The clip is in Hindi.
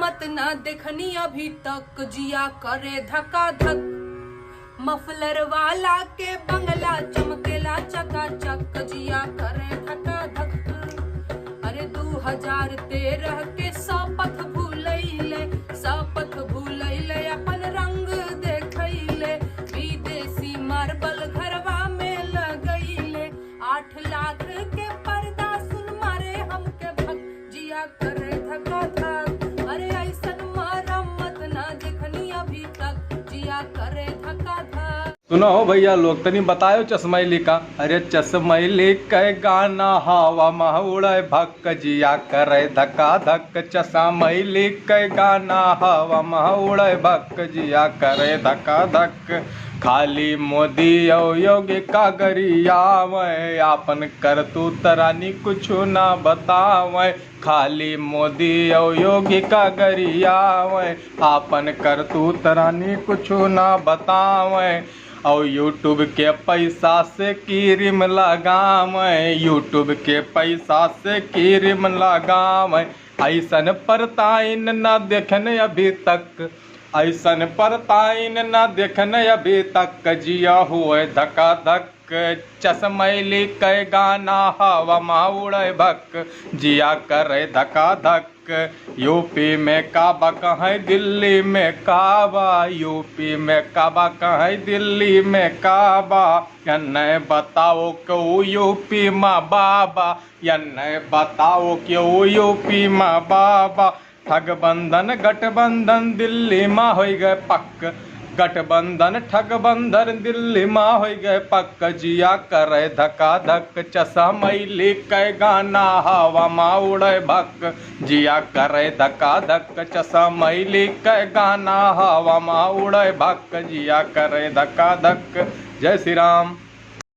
मरम्मत न देखनी अभी तक, जिया करे धका धक। मफलर वाला के बंगला चमकेला चकाचक, जिया करे धका धक। अरे 2013 के शपथ भूलैले, शपथ भूलैले अपन रंग देखैले। विदेशी मार्बल घरवा में लगैले, 8 लाख के पर्दा सुन मारे हमके भक, जिया करे धका धक। अरे ऐसन मरम्मत ना देखनी अभी तक, जिया करे धका धक। सुनो भैया लोग तनी बतायो चश्मैली का। अरे चश्मैली के गाना हवा में उड़े भक, जिया करे धका धक। चश्मैली के गाना हवा में उड़े भक, जिया करे धका धक। खाली मोदी और योगी का गरियावे, आपन करतूत रानी कुछो ना बतावे। खाली मोदी और योगी का गरियावे, आपन करतूत रानी कुछो ना बतावे। और यूट्यूब के पैसा से क्रीम लगावे, यूट्यूब के पैसा से क्रीम लगावे। ऐसन परताइन न देखने अभी तक, ऐसन परताइन न देखने अभी तक, जिया हुए धका धक। चश्मैली के गाना हवा में उड़े भक, जिया करे धका धक। यूपी में काबा कहीं दिल्ली में काबा, यूपी में काबा कहीं दिल्ली में काबा। यन्ने बताओ क्यों यूपी में बाबा, यन्ने बताओ क्यों यूपी में बाबा। ठगबंधन गठबंधन दिल्ली में हो गए पक, गठबंधन ठगबंधन दिल्ली में हो गए पक, जिया करे धका धक। चश्मैली के गाना हवा में उड़े भक, जिया करे धका धक। चश्मैली के गाना हवा में उड़े भक, जिया करे धका धक। जय श्री राम।